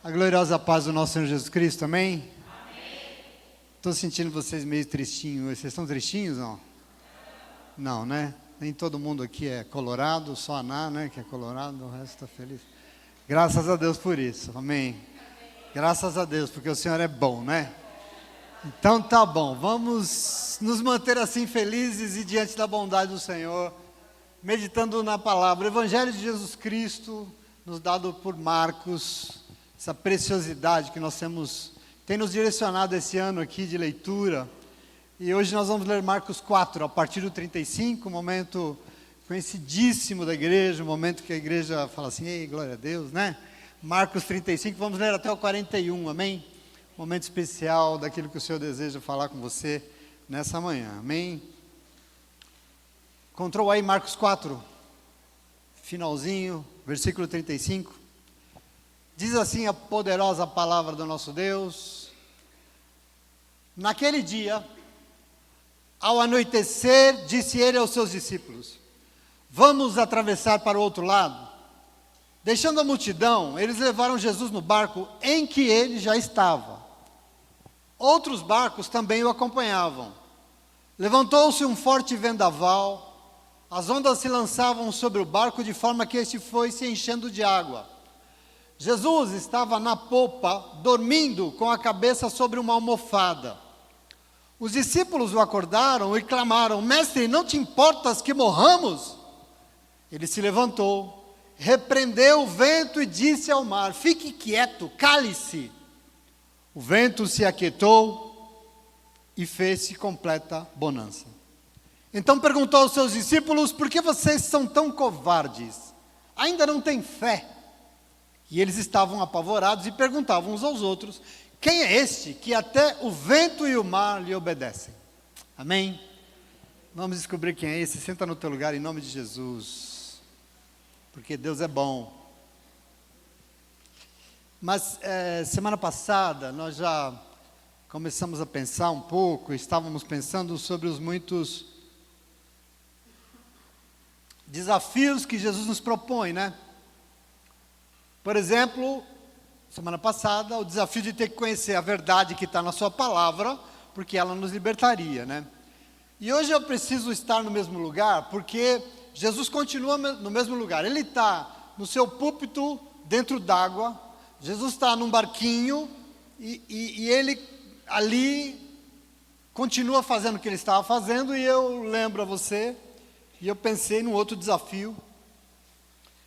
A gloriosa paz do nosso Senhor Jesus Cristo, amém? Estou sentindo vocês meio tristinhos. Vocês estão tristinhos, não? Não, né? Nem todo mundo aqui é colorado, só a Ná, né, que é colorado, o resto está feliz. Graças a Deus por isso, amém? Graças a Deus, porque o Senhor é bom, né? Então tá bom, vamos nos manter assim felizes e diante da bondade do Senhor, meditando na palavra, o Evangelho de Jesus Cristo, nos dado por Marcos, essa preciosidade que nós tem nos direcionado esse ano aqui de leitura. E hoje nós vamos ler Marcos 4, a partir do 35, um momento conhecidíssimo da igreja, um momento que a igreja fala assim, ei, glória a Deus, né? Marcos 35, vamos ler até o 41, amém? Momento especial daquilo que o Senhor deseja falar com você nessa manhã, amém? Encontrou aí Marcos 4, finalzinho, versículo 35. Diz assim a poderosa palavra do nosso Deus: naquele dia, ao anoitecer, disse ele aos seus discípulos: vamos atravessar para o outro lado. Deixando a multidão, eles levaram Jesus no barco em que ele já estava. Outros barcos também o acompanhavam. Levantou-se um forte vendaval, as ondas se lançavam sobre o barco de forma que este foi se enchendo de água. Jesus estava na popa, dormindo com a cabeça sobre uma almofada. Os discípulos o acordaram e clamaram: mestre, não te importas que morramos? Ele se levantou, repreendeu o vento e disse ao mar: fique quieto, cale-se. O vento se aquietou e fez-se completa bonança. Então perguntou aos seus discípulos: por que vocês são tão covardes? Ainda não têm fé? E eles estavam apavorados e perguntavam uns aos outros: quem é este que até o vento e o mar lhe obedecem? Amém? Vamos descobrir quem é esse. Senta no teu lugar em nome de Jesus, porque Deus é bom. Mas semana passada nós já começamos a pensar um pouco, estávamos pensando sobre os muitos desafios que Jesus nos propõe, né? Por exemplo, semana passada, o desafio de ter que conhecer a verdade que está na sua palavra, porque ela nos libertaria, né? E hoje eu preciso estar no mesmo lugar, porque Jesus continua no mesmo lugar. Ele está no seu púlpito, dentro d'água. Jesus está num barquinho, e ele ali continua fazendo o que ele estava fazendo, e eu lembro a você, e eu pensei num outro desafio,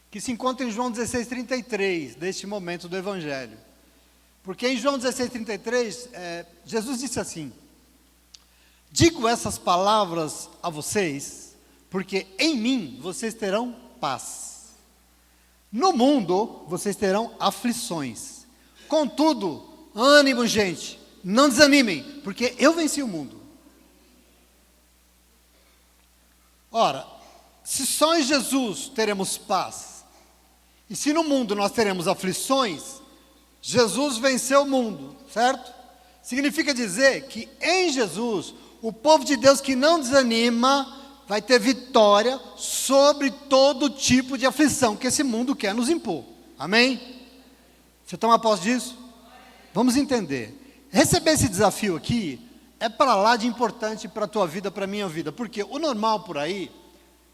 que se encontra em João 16:33, deste momento do Evangelho. Porque em João 16:33, Jesus disse assim: digo essas palavras a vocês, porque em mim vocês terão paz. No mundo vocês terão aflições. Contudo, ânimo, gente, não desanimem, porque eu venci o mundo. Ora, se só em Jesus teremos paz, e se no mundo nós teremos aflições, Jesus venceu o mundo, certo? Significa dizer que em Jesus, o povo de Deus que não desanima, vai ter vitória sobre todo tipo de aflição que esse mundo quer nos impor. Amém? Você toma posse disso? Vamos entender. Receber esse desafio aqui é para lá de importante para a tua vida, para a minha vida. Porque o normal por aí,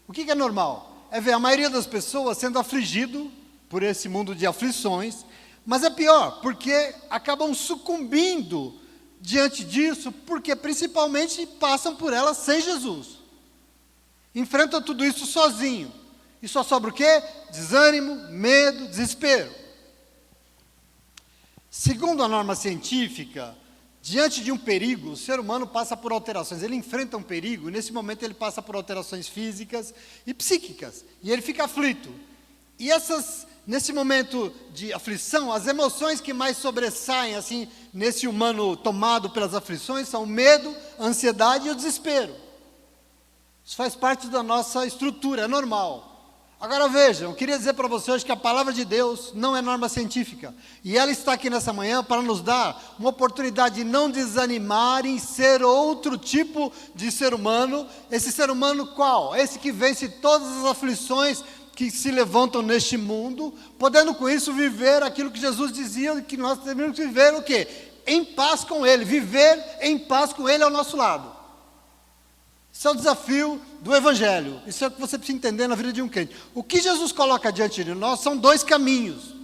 o que é normal? É ver a maioria das pessoas sendo afligido por esse mundo de aflições, mas é pior, porque acabam sucumbindo diante disso, porque principalmente passam por elas sem Jesus. Enfrentam tudo isso sozinho. E só sobra o quê? Desânimo, medo, desespero. Segundo a norma científica, diante de um perigo, o ser humano passa por alterações. Ele enfrenta um perigo, e nesse momento ele passa por alterações físicas e psíquicas. E ele fica aflito. E nesse momento de aflição, as emoções que mais sobressaem, assim, nesse humano tomado pelas aflições, são o medo, a ansiedade e o desespero. Isso faz parte da nossa estrutura, é normal. Agora vejam, eu queria dizer para você hoje que a palavra de Deus não é norma científica. E ela está aqui nessa manhã para nos dar uma oportunidade de não desanimar em ser outro tipo de ser humano. Esse ser humano qual? Esse que vence todas as aflições que se levantam neste mundo, podendo com isso viver aquilo que Jesus dizia, que nós devemos viver o quê? Em paz com Ele, viver em paz com Ele ao nosso lado. Esse é o desafio do Evangelho, isso é o que você precisa entender na vida de um crente. O que Jesus coloca diante de nós são dois caminhos,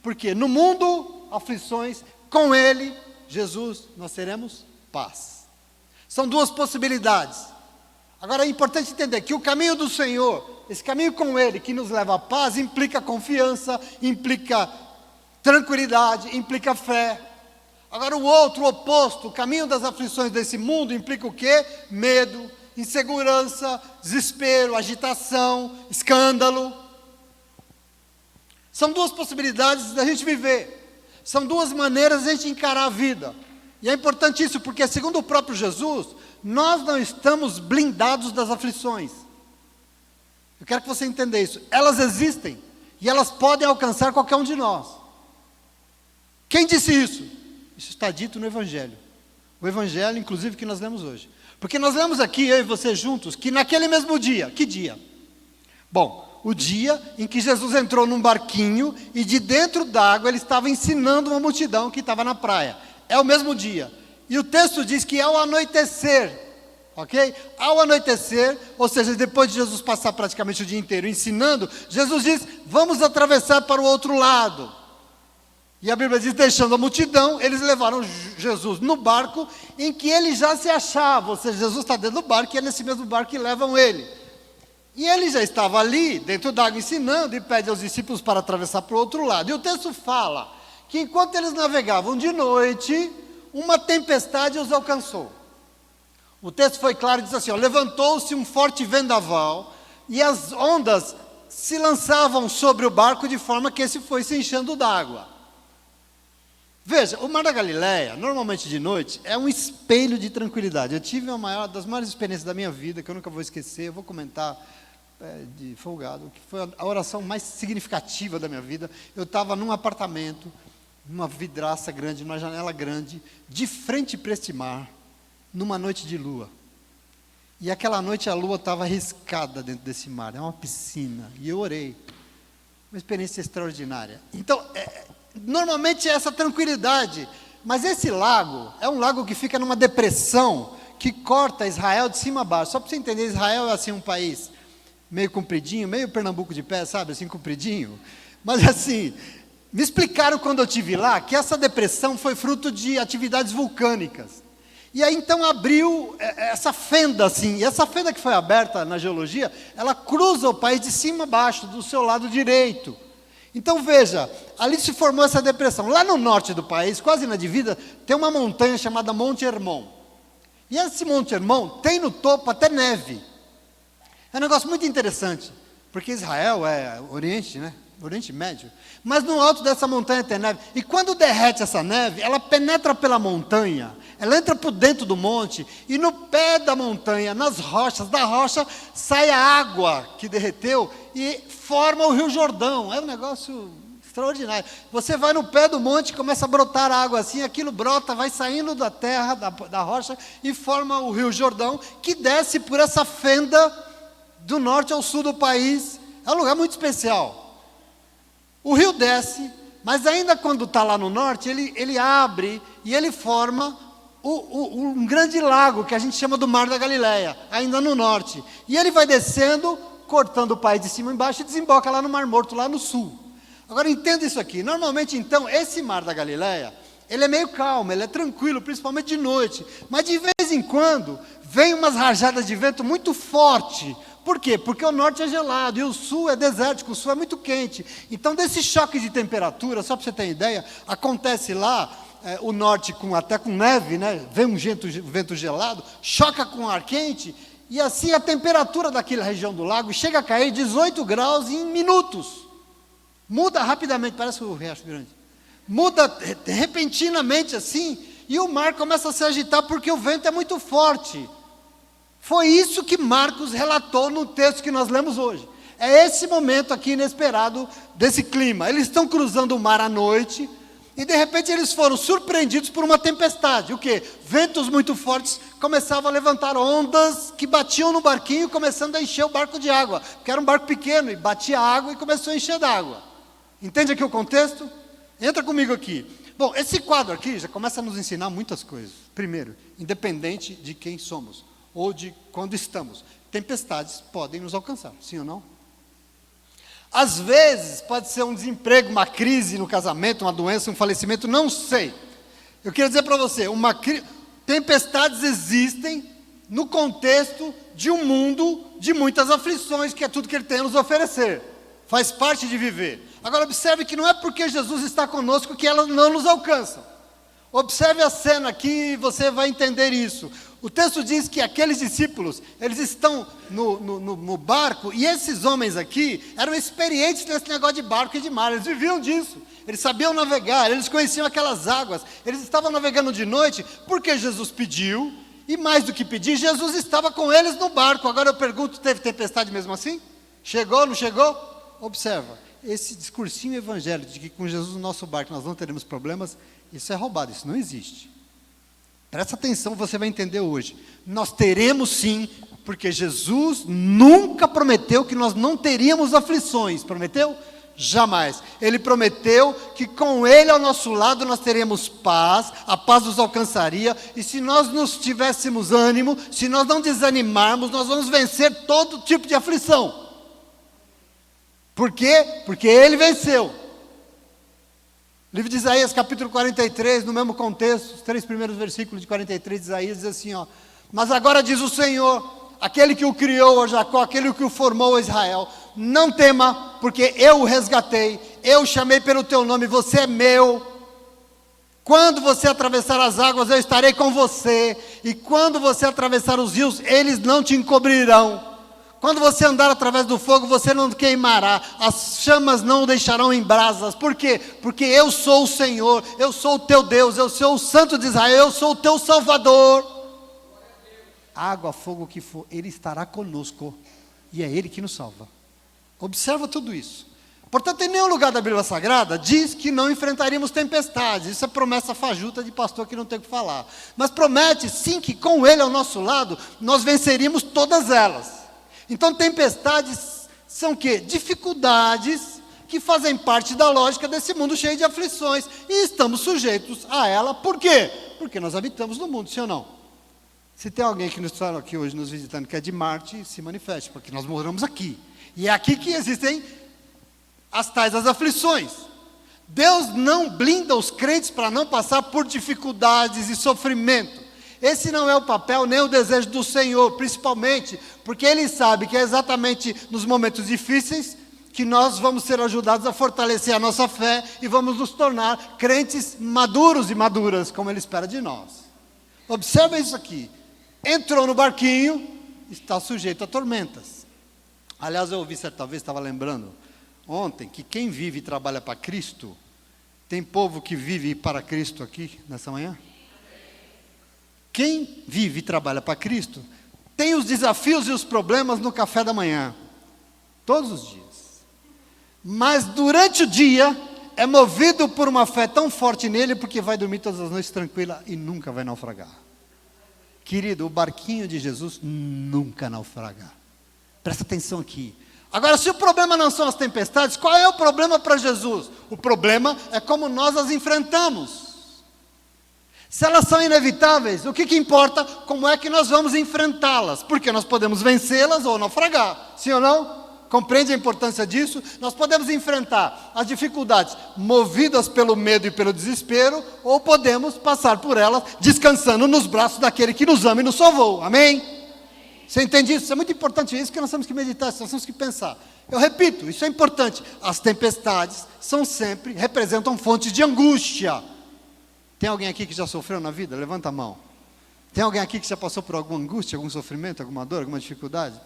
porque no mundo, aflições, com Ele, Jesus, nós teremos paz. São duas possibilidades. Agora é importante entender que o caminho do Senhor, esse caminho com Ele, que nos leva à paz, implica confiança, implica tranquilidade, implica fé. Agora o outro, o oposto, o caminho das aflições desse mundo, implica o quê? Medo, insegurança, desespero, agitação, escândalo. São duas possibilidades da gente viver. São duas maneiras de a gente encarar a vida. E é importante isso, porque segundo o próprio Jesus, nós não estamos blindados das aflições. Eu quero que você entenda isso. Elas existem e elas podem alcançar qualquer um de nós. Quem disse isso? Isso está dito no Evangelho. O Evangelho, inclusive, que nós lemos hoje. Porque nós lemos aqui, eu e você juntos, que naquele mesmo dia, que dia? Bom, o dia em que Jesus entrou num barquinho e de dentro d'água ele estava ensinando uma multidão que estava na praia. É o mesmo dia. E o texto diz que ao anoitecer, ok? Ao anoitecer, ou seja, depois de Jesus passar praticamente o dia inteiro ensinando, Jesus diz, vamos atravessar para o outro lado. E a Bíblia diz, deixando a multidão, eles levaram Jesus no barco em que ele já se achava, ou seja, Jesus está dentro do barco e é nesse mesmo barco que levam ele. E ele já estava ali, dentro d'água, ensinando e pede aos discípulos para atravessar para o outro lado. E o texto fala que enquanto eles navegavam de noite, uma tempestade os alcançou. O texto foi claro e diz assim, levantou-se um forte vendaval e as ondas se lançavam sobre o barco de forma que esse foi se enchendo d'água. Veja, o Mar da Galileia, normalmente de noite, é um espelho de tranquilidade. Eu tive uma das maiores experiências da minha vida, que eu nunca vou esquecer, eu vou comentar de folgado, que foi a oração mais significativa da minha vida. Eu estava num apartamento, numa vidraça grande, numa janela grande, de frente para este mar, numa noite de lua. E aquela noite a lua estava arriscada dentro desse mar, é uma piscina, e eu orei. Uma experiência extraordinária. Então, normalmente é essa tranquilidade, mas esse lago é um lago que fica numa depressão, que corta Israel de cima a baixo. Só para você entender, Israel é assim um país meio compridinho, meio Pernambuco de pé, sabe, assim compridinho. Mas assim, me explicaram quando eu estive lá, que essa depressão foi fruto de atividades vulcânicas. E aí então abriu essa fenda assim, e essa fenda que foi aberta na geologia, ela cruza o país de cima a baixo, do seu lado direito. Então veja, ali se formou essa depressão. Lá no norte do país, quase na divisa, tem uma montanha chamada Monte Hermon. E esse Monte Hermon tem no topo até neve. É um negócio muito interessante, porque Israel é Oriente, né? Oriente Médio. Mas no alto dessa montanha tem neve. E quando derrete essa neve, ela penetra pela montanha, ela entra por dentro do monte, e no pé da montanha, nas rochas, da rocha, sai a água que derreteu e forma o Rio Jordão. É um negócio extraordinário. Você vai no pé do monte, começa a brotar água assim, aquilo brota, vai saindo da terra, da rocha, e forma o Rio Jordão, que desce por essa fenda do norte ao sul do país. É um lugar muito especial. O rio desce, mas ainda quando está lá no norte, ele abre e ele forma um grande lago, que a gente chama do Mar da Galileia, ainda no norte. E ele vai descendo, cortando o país de cima e embaixo e desemboca lá no Mar Morto, lá no sul. Agora entenda isso aqui, normalmente então, esse Mar da Galileia, ele é meio calmo, ele é tranquilo, principalmente de noite. Mas de vez em quando, vem umas rajadas de vento muito forte. Por quê? Porque o norte é gelado e o sul é desértico, o sul é muito quente. Então, desse choque de temperatura, só para você ter ideia, acontece lá, o norte até com neve, né? Vem um vento gelado, choca com ar quente, e assim a temperatura daquela região do lago chega a cair 18 graus em minutos. Muda rapidamente, parece o Riacho Grande. Muda repentinamente assim, e o mar começa a se agitar porque o vento é muito forte. Foi isso que Marcos relatou no texto que nós lemos hoje. É esse momento aqui inesperado desse clima. Eles estão cruzando o mar à noite, E de repente eles foram surpreendidos por uma tempestade. O quê? Ventos muito fortes começavam a levantar ondas que batiam no barquinho, começando a encher o barco de água. Porque era um barco pequeno e batia água e começou a encher d'água. Entende aqui o contexto? Entra comigo aqui. Bom, esse quadro aqui já começa a nos ensinar muitas coisas. Primeiro, independente de quem somos ou de quando estamos, tempestades podem nos alcançar, sim ou não? Às vezes pode ser um desemprego, uma crise no casamento, uma doença, um falecimento, não sei. Eu quero dizer para você, tempestades existem no contexto de um mundo de muitas aflições, que é tudo que Ele tem a nos oferecer. Faz parte de viver. Agora observe que não é porque Jesus está conosco que elas não nos alcançam. Observe a cena aqui e você vai entender isso. O texto diz que aqueles discípulos, eles estão no barco, e esses homens aqui eram experientes nesse negócio de barco e de mar, eles viviam disso, eles sabiam navegar, eles conheciam aquelas águas, eles estavam navegando de noite, porque Jesus pediu, e mais do que pedir, Jesus estava com eles no barco. Agora eu pergunto, teve tempestade mesmo assim? Chegou, não chegou? Observa, esse discursinho evangélico de que com Jesus no nosso barco nós não teremos problemas, isso é roubado, isso não existe. Presta atenção, você vai entender hoje. Nós teremos sim, porque Jesus nunca prometeu que nós não teríamos aflições. Prometeu? Jamais. Ele prometeu que com Ele ao nosso lado nós teremos paz, a paz nos alcançaria, e se nós nos tivéssemos ânimo, se nós não desanimarmos, nós vamos vencer todo tipo de aflição. Por quê? Porque Ele venceu. Livro de Isaías, capítulo 43, no mesmo contexto, os 3 primeiros versículos de 43 de Isaías, diz assim, ó: mas agora diz o Senhor, aquele que o criou, ó Jacó, aquele que o formou, ó Israel, não tema, porque eu o resgatei, eu o chamei pelo teu nome, você é meu. Quando você atravessar as águas, eu estarei com você, e quando você atravessar os rios, eles não te encobrirão. Quando você andar através do fogo, você não queimará, as chamas não o deixarão em brasas. Por quê? Porque eu sou o Senhor, eu sou o teu Deus, eu sou o Santo de Israel, eu sou o teu Salvador. Água, fogo, o que for, Ele estará conosco, e é Ele que nos salva. Observa tudo isso. Portanto, em nenhum lugar da Bíblia Sagrada diz que não enfrentaríamos tempestades. Isso é promessa fajuta de pastor que não tem o que falar. Mas promete sim que com Ele ao nosso lado, nós venceríamos todas elas. Então tempestades são o quê? Dificuldades que fazem parte da lógica desse mundo cheio de aflições. E estamos sujeitos a ela. Por quê? Porque nós habitamos no mundo, sim ou não? Se tem alguém que está aqui hoje nos visitando que é de Marte, se manifeste, porque nós moramos aqui. E é aqui que existem as tais as aflições. Deus não blinda os crentes para não passar por dificuldades e sofrimento. Esse não é o papel nem o desejo do Senhor, principalmente porque Ele sabe que é exatamente nos momentos difíceis que nós vamos ser ajudados a fortalecer a nossa fé e vamos nos tornar crentes maduros e maduras, como Ele espera de nós. Observa isso aqui. Entrou no barquinho, está sujeito a tormentas. Aliás, eu ouvi certa vez, estava lembrando ontem, que quem vive e trabalha para Cristo, tem povo que vive para Cristo aqui nessa manhã? Quem vive e trabalha para Cristo, tem os desafios e os problemas no café da manhã, todos os dias. Mas durante o dia, é movido por uma fé tão forte nele, porque vai dormir todas as noites tranquila e nunca vai naufragar. Querido, o barquinho de Jesus nunca naufraga. Presta atenção aqui. Agora, se o problema não são as tempestades, qual é o problema para Jesus? O problema é como nós as enfrentamos. Se elas são inevitáveis, o que importa? Como é que nós vamos enfrentá-las? Porque nós podemos vencê-las ou naufragar, sim ou não? Compreende a importância disso? Nós podemos enfrentar as dificuldades movidas pelo medo e pelo desespero, ou podemos passar por elas descansando nos braços daquele que nos ama e nos salvou, amém? Você entende isso? Isso é muito importante, é isso que nós temos que meditar, nós temos que pensar. Eu repito, isso é importante. As tempestades representam fontes de angústia. Tem alguém aqui que já sofreu na vida? Levanta a mão. Tem alguém aqui que já passou por alguma angústia, algum sofrimento, alguma dor, alguma dificuldade?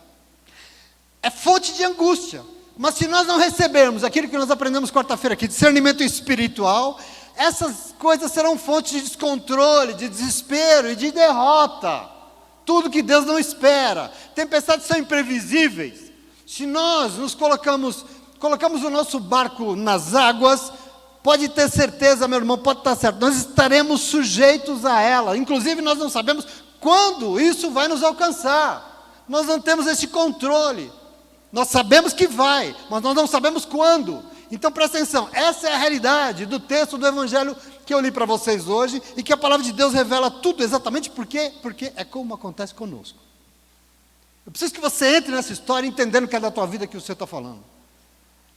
É fonte de angústia. Mas se nós não recebermos aquilo que nós aprendemos quarta-feira aqui, discernimento espiritual, essas coisas serão fontes de descontrole, de desespero e de derrota. Tudo que Deus não espera. Tempestades são imprevisíveis. Se nós nos colocamos o nosso barco nas águas, Pode ter certeza, meu irmão, pode estar certo, nós estaremos sujeitos a ela. Inclusive, nós não sabemos quando isso vai nos alcançar. Nós não temos esse controle. Nós sabemos que vai, mas nós não sabemos quando. Então, presta atenção, essa é a realidade do texto do Evangelho que eu li para vocês hoje, e que a palavra de Deus revela tudo exatamente por quê? Porque é como acontece conosco. Eu preciso que você entre nessa história entendendo que é da tua vida que o Senhor está falando.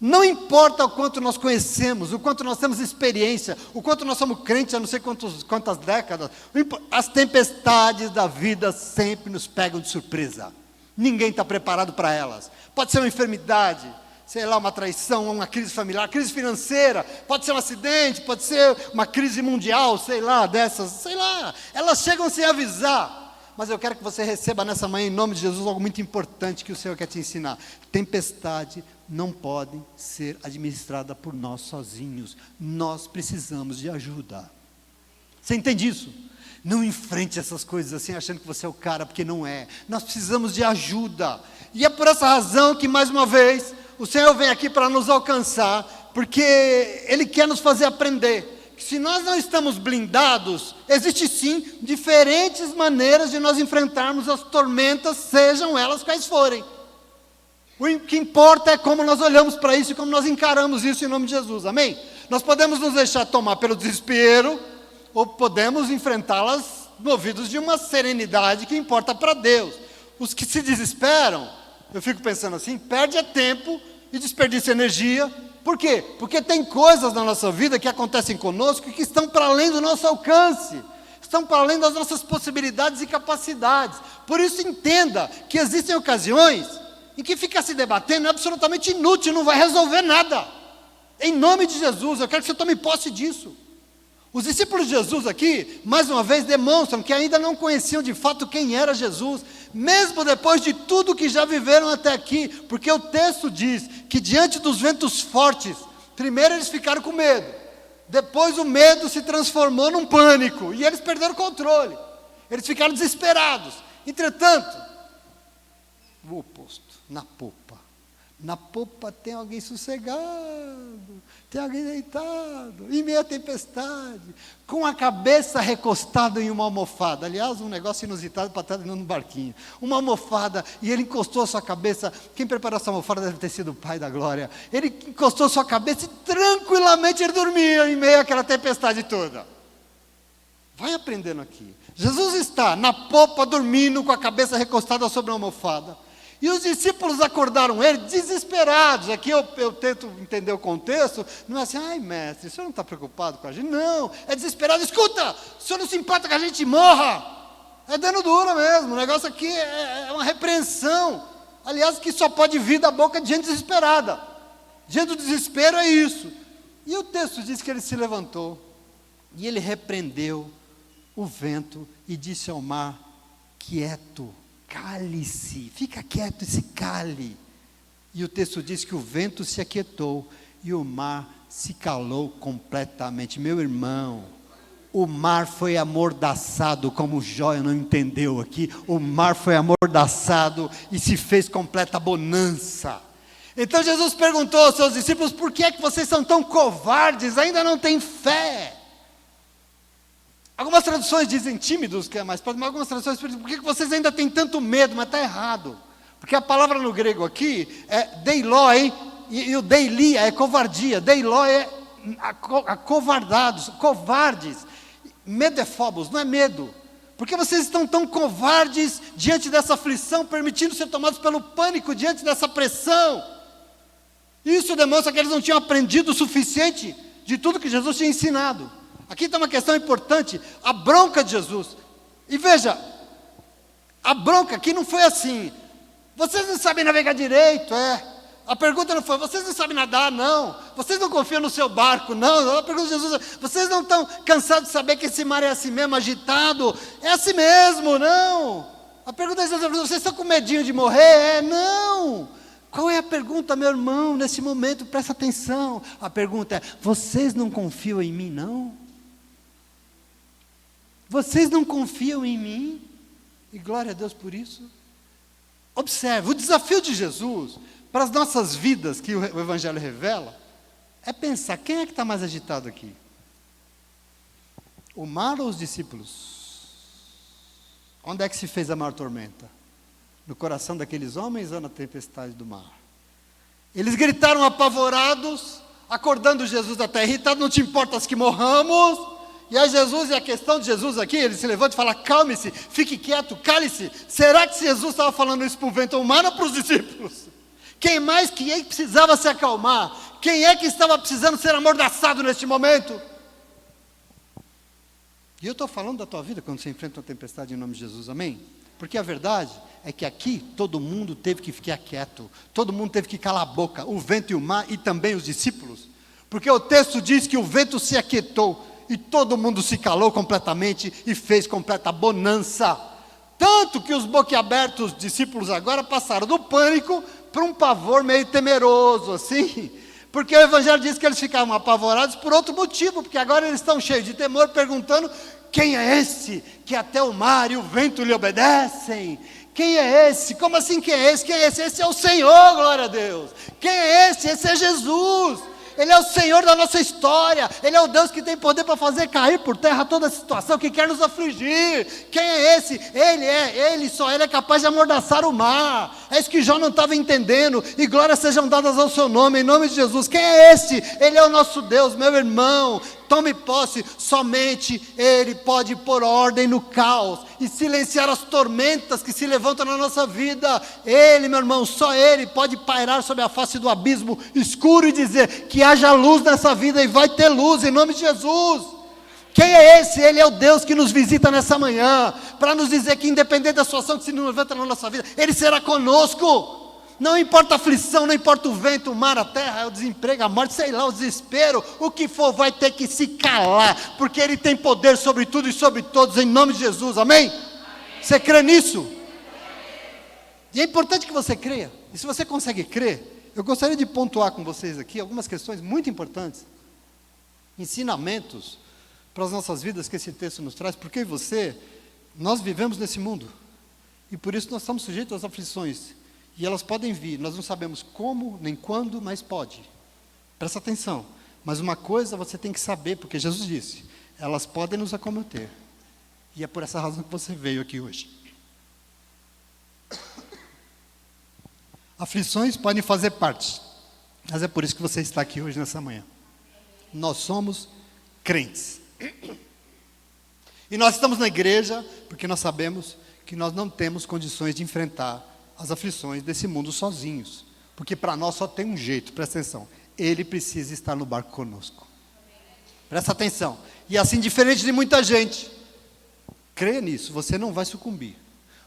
Não importa o quanto nós conhecemos, o quanto nós temos experiência, o quanto nós somos crentes há não sei quantas décadas, as tempestades da vida sempre nos pegam de surpresa. Ninguém está preparado para elas. Pode ser uma enfermidade, sei lá, uma traição, uma crise familiar, crise financeira, pode ser um acidente, pode ser uma crise mundial, sei lá, dessas, sei lá. Elas chegam sem avisar. Mas eu quero que você receba nessa manhã, em nome de Jesus, algo muito importante que o Senhor quer te ensinar. Tempestade não pode ser administrada por nós sozinhos. Nós precisamos de ajuda. Você entende isso? Não enfrente essas coisas assim, achando que você é o cara, porque não é. Nós precisamos de ajuda. E é por essa razão que, mais uma vez, o Senhor vem aqui para nos alcançar, porque Ele quer nos fazer aprender. Se nós não estamos blindados, existe sim diferentes maneiras de nós enfrentarmos as tormentas, sejam elas quais forem. O que importa é como nós olhamos para isso e como nós encaramos isso em nome de Jesus, amém? Nós podemos nos deixar tomar pelo desespero, ou podemos enfrentá-las movidos de uma serenidade que importa para Deus. Os que se desesperam, eu fico pensando assim, perde tempo e desperdiça energia. Por quê? Porque tem coisas na nossa vida que acontecem conosco que estão para além do nosso alcance, estão para além das nossas possibilidades e capacidades. Por isso entenda que existem ocasiões em que ficar se debatendo é absolutamente inútil, não vai resolver nada. Em nome de Jesus, eu quero que você tome posse disso. Os discípulos de Jesus aqui, mais uma vez, demonstram que ainda não conheciam de fato quem era Jesus, mesmo depois de tudo que já viveram até aqui, porque o texto diz que diante dos ventos fortes, primeiro eles ficaram com medo, depois o medo se transformou num pânico, e eles perderam o controle, eles ficaram desesperados. Entretanto, o oposto, na popa tem alguém sossegado, tem alguém deitado, em meio à tempestade, com a cabeça recostada em uma almofada. Aliás, um negócio inusitado para estar dentro de um barquinho. Uma almofada, e ele encostou a sua cabeça. Quem preparou essa almofada deve ter sido o Pai da Glória. Ele encostou a sua cabeça e tranquilamente ele dormia em meio àquela tempestade toda. Vai aprendendo aqui. Jesus está na popa dormindo com a cabeça recostada sobre uma almofada. E os discípulos acordaram ele desesperados. Aqui eu tento entender o contexto. Não é assim, ai mestre, o senhor não está preocupado com a gente? Não, é desesperado. Escuta, o senhor não se importa que a gente morra? É dano duro mesmo, o negócio aqui é uma repreensão. Aliás, que só pode vir da boca de gente desesperada. Diante do desespero é isso. E o texto diz que ele se levantou e ele repreendeu o vento e disse ao mar, quieto, cale-se, fica quieto e se cale. E o texto diz que o vento se aquietou e o mar se calou completamente. Meu irmão, o mar foi amordaçado, como o Jóia não entendeu aqui, o mar foi amordaçado e se fez completa bonança. Então Jesus perguntou aos seus discípulos, por que é que vocês são tão covardes, ainda não têm fé? Algumas traduções dizem tímidos, que é mais próximo, mas algumas traduções dizem, por que vocês ainda têm tanto medo? Mas está errado, porque a palavra no grego aqui é deiloi, e o deilia é covardia, deiloi é acovardados, covardes, medefobos, não é medo, porque vocês estão tão covardes diante dessa aflição, permitindo ser tomados pelo pânico diante dessa pressão. Isso demonstra que eles não tinham aprendido o suficiente de tudo que Jesus tinha ensinado. Aqui está uma questão importante, a bronca de Jesus. E veja, a bronca aqui não foi assim, vocês não sabem navegar direito, a pergunta não foi, vocês não sabem nadar, não, vocês não confiam no seu barco, não, a pergunta de Jesus, vocês não estão cansados de saber que esse mar é assim mesmo, agitado, é assim mesmo, não, a pergunta de Jesus, vocês estão com medinho de morrer? Não. Qual é a pergunta, meu irmão, nesse momento, presta atenção, a pergunta é, vocês não confiam em mim, não? Vocês não confiam em mim? E glória a Deus por isso. Observe, o desafio de Jesus para as nossas vidas, que o Evangelho revela, é pensar, quem é que está mais agitado aqui? O mar ou os discípulos? Onde é que se fez a maior tormenta? No coração daqueles homens ou na tempestade do mar? Eles gritaram apavorados, acordando Jesus até irritado, não te importas que morramos? E aí Jesus, e a questão de Jesus aqui, ele se levanta e fala, calme-se, fique quieto, cale-se. Será que Jesus estava falando isso para o vento ou mar ou para os discípulos? Quem é que precisava se acalmar? Quem é que estava precisando ser amordaçado neste momento? E eu estou falando da tua vida quando você enfrenta uma tempestade em nome de Jesus, amém? Porque a verdade é que aqui todo mundo teve que ficar quieto, todo mundo teve que calar a boca, o vento e o mar e também os discípulos. Porque o texto diz que o vento se aquietou e todo mundo se calou completamente e fez completa bonança. Tanto que os boquiabertos discípulos agora passaram do pânico para um pavor meio temeroso, assim. Porque o Evangelho diz que eles ficavam apavorados por outro motivo, porque agora eles estão cheios de temor, perguntando, quem é esse que até o mar e o vento lhe obedecem? Quem é esse? Como assim quem é esse? Quem é esse? Esse é o Senhor, glória a Deus. Quem é esse? Esse é Jesus. Ele é o Senhor da nossa história. Ele é o Deus que tem poder para fazer cair por terra toda a situação, que quer nos afligir. Quem é esse? Só Ele é capaz de amordaçar o mar. É isso que Jó não estava entendendo. E glórias sejam dadas ao seu nome, em nome de Jesus. Quem é esse? Ele é o nosso Deus, meu irmão. Tome posse, somente Ele pode pôr ordem no caos e silenciar as tormentas que se levantam na nossa vida. Ele, meu irmão, só Ele pode pairar sobre a face do abismo escuro e dizer que haja luz nessa vida, e vai ter luz em nome de Jesus. Quem é esse? Ele é o Deus que nos visita nessa manhã, para nos dizer que independente da situação que se levanta na nossa vida, Ele será conosco. Não importa a aflição, não importa o vento, o mar, a terra, o desemprego, a morte, sei lá, o desespero, o que for vai ter que se calar, porque Ele tem poder sobre tudo e sobre todos, em nome de Jesus, amém? Você crê nisso? E é importante que você creia, e se você consegue crer, eu gostaria de pontuar com vocês aqui algumas questões muito importantes, ensinamentos para as nossas vidas que esse texto nos traz, porque nós vivemos nesse mundo, e por isso nós estamos sujeitos às aflições. E elas podem vir, nós não sabemos como, nem quando, mas pode. Presta atenção. Mas uma coisa você tem que saber, porque Jesus disse, elas podem nos acometer. E é por essa razão que você veio aqui hoje. Aflições podem fazer parte, mas é por isso que você está aqui hoje, nessa manhã. Nós somos crentes. E nós estamos na igreja, porque nós sabemos que nós não temos condições de enfrentar as aflições desse mundo sozinhos, porque para nós só tem um jeito, presta atenção, Ele precisa estar no barco conosco, presta atenção, e assim diferente de muita gente, creia nisso, você não vai sucumbir,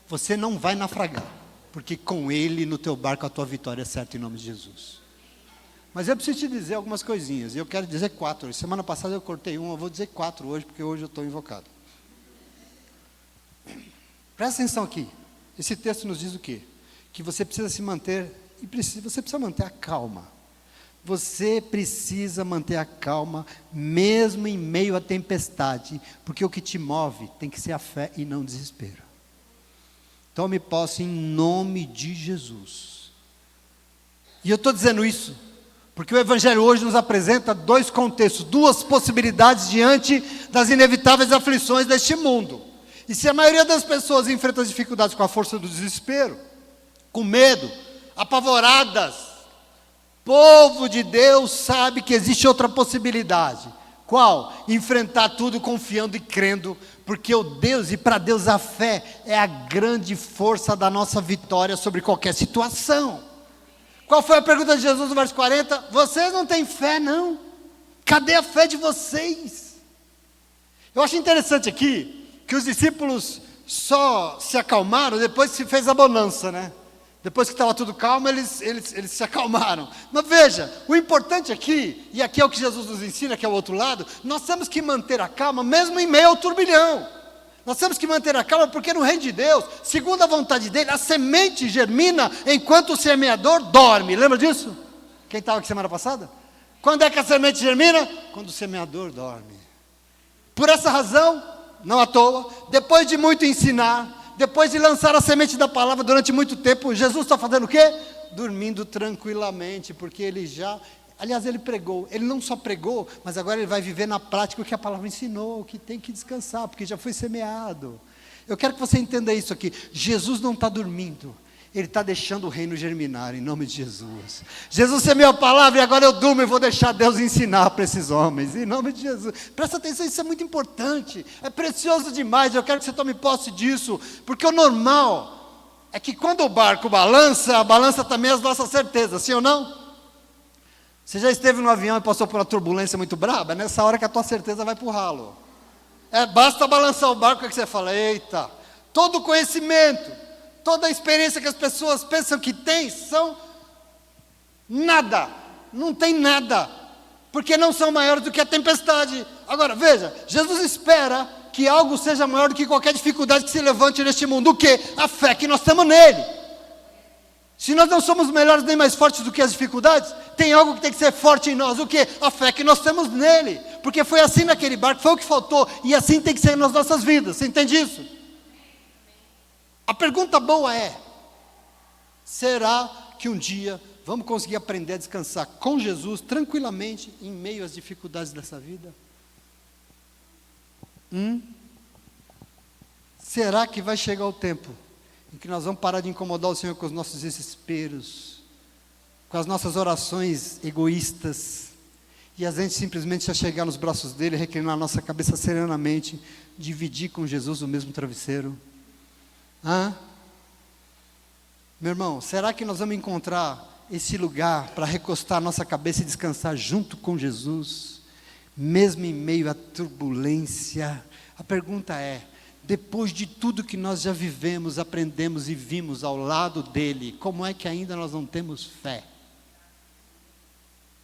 você não vai naufragar, porque com Ele no teu barco a tua vitória é certa em nome de Jesus. Mas eu preciso te dizer algumas coisinhas, e eu quero dizer 4 hoje. Semana passada eu cortei eu vou dizer 4 hoje, porque hoje eu estou invocado. Presta atenção aqui, esse texto nos diz o quê? Que você precisa se manter, você precisa manter a calma. Você precisa manter a calma, mesmo em meio à tempestade, porque o que te move tem que ser a fé e não o desespero. Tome posse em nome de Jesus. E eu estou dizendo isso, porque o Evangelho hoje nos apresenta 2 contextos, 2 possibilidades diante das inevitáveis aflições deste mundo. E se a maioria das pessoas enfrenta as dificuldades com a força do desespero, com medo, apavoradas, povo de Deus sabe que existe outra possibilidade. Qual? Enfrentar tudo confiando e crendo, porque e para Deus a fé é a grande força da nossa vitória sobre qualquer situação. Qual foi a pergunta de Jesus no verso 40? Vocês não têm fé não? Cadê a fé de vocês? Eu acho interessante aqui, que os discípulos só se acalmaram depois que se fez a bonança, né? Depois que estava tudo calmo, eles se acalmaram. Mas veja, o importante aqui, e aqui é o que Jesus nos ensina, que é o outro lado, nós temos que manter a calma, mesmo em meio ao turbilhão. Nós temos que manter a calma, porque no reino de Deus, segundo a vontade dele, a semente germina enquanto o semeador dorme. Lembra disso? Quem estava aqui semana passada? Quando é que a semente germina? Quando o semeador dorme. Por essa razão, não à toa, depois de muito ensinar, depois de lançar a semente da palavra durante muito tempo, Jesus está fazendo o quê? Dormindo tranquilamente, porque ele já Aliás, ele pregou. Ele não só pregou, mas agora ele vai viver na prática o que a palavra ensinou, que tem que descansar, porque já foi semeado. Eu quero que você entenda isso aqui. Jesus não está dormindo. Ele está deixando o reino germinar, em nome de Jesus. Jesus semeou a palavra e agora eu durmo e vou deixar Deus ensinar para esses homens, em nome de Jesus. Presta atenção, isso é muito importante, é precioso demais, eu quero que você tome posse disso, porque o normal é que quando o barco balança também as nossas certezas, sim ou não? Você já esteve no avião e passou por uma turbulência muito braba? É nessa hora que a tua certeza vai para o ralo. Basta balançar o barco que você fala, eita, todo conhecimento, toda a experiência que as pessoas pensam que tem, são nada, não tem nada, porque não são maiores do que a tempestade. Agora, veja, Jesus espera que algo seja maior do que qualquer dificuldade que se levante neste mundo. O quê? A fé que nós temos nele. Se nós não somos melhores nem mais fortes do que as dificuldades, tem algo que tem que ser forte em nós. O quê? A fé que nós temos nele, porque foi assim naquele barco, foi o que faltou, e assim tem que ser nas nossas vidas, você entende isso? A pergunta boa é: será que um dia vamos conseguir aprender a descansar com Jesus, tranquilamente, em meio às dificuldades dessa vida? Será que vai chegar o tempo em que nós vamos parar de incomodar o Senhor com os nossos desesperos, com as nossas orações egoístas, e a gente simplesmente já chegar nos braços dele, reclinar a nossa cabeça serenamente, dividir com Jesus o mesmo travesseiro? Meu irmão, será que nós vamos encontrar esse lugar para recostar a nossa cabeça e descansar junto com Jesus, mesmo em meio à turbulência? A pergunta é: depois de tudo que nós já vivemos, aprendemos e vimos ao lado dele, como é que ainda nós não temos fé?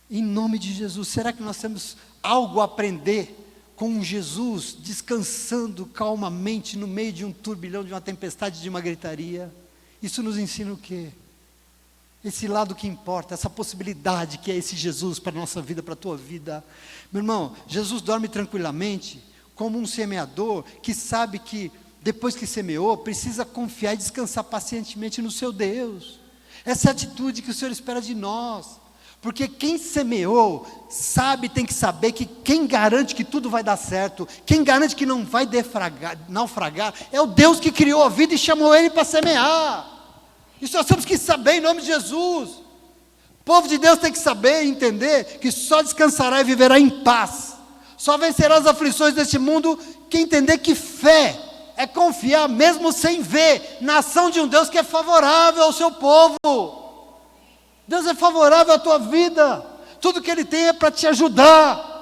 Em nome de Jesus, será que nós temos algo a aprender com Jesus, descansando calmamente no meio de um turbilhão, de uma tempestade, de uma gritaria? Isso nos ensina o quê? Esse lado que importa, essa possibilidade que é esse Jesus para a nossa vida, para a tua vida. Meu irmão, Jesus dorme tranquilamente, como um semeador que sabe que depois que semeou, precisa confiar e descansar pacientemente no seu Deus. Essa é a atitude que o Senhor espera de nós. Porque quem semeou, sabe, tem que saber que quem garante que tudo vai dar certo, quem garante que não vai naufragar, é o Deus que criou a vida e chamou ele para semear. Isso nós temos que saber em nome de Jesus. O povo de Deus tem que saber e entender que só descansará e viverá em paz. Só vencerá as aflições deste mundo quem entender que fé é confiar mesmo sem ver na ação de um Deus que é favorável ao seu povo. Deus é favorável à tua vida, tudo que Ele tem é para te ajudar.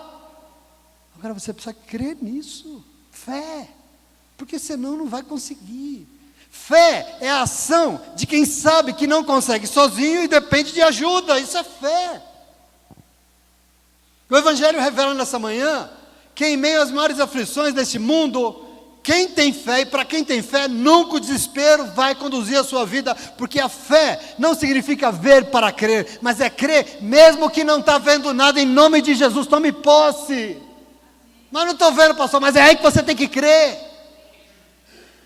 Agora você precisa crer nisso, fé, porque senão não vai conseguir. Fé é a ação de quem sabe que não consegue sozinho e depende de ajuda, isso é fé. O Evangelho revela nessa manhã que em meio às maiores aflições desse mundo, quem tem fé, e para quem tem fé, nunca o desespero vai conduzir a sua vida, porque a fé não significa ver para crer, mas é crer mesmo que não está vendo nada, em nome de Jesus. Tome posse. Mas não estou vendo, pastor, mas é aí que você tem que crer.